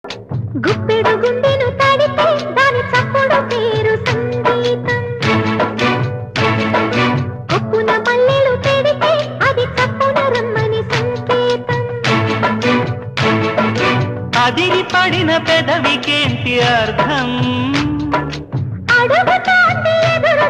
గుప్పెడు గుండెను తాడితే దాని చప్పుడు పేరు సంగీతం. కొప్పున మల్లెలు పెడితే అది చప్పున రమ్మని సంకేతం. అదిరి పడిన పెదవికేంటి అర్థం? అడుగుతోంది ఎదురు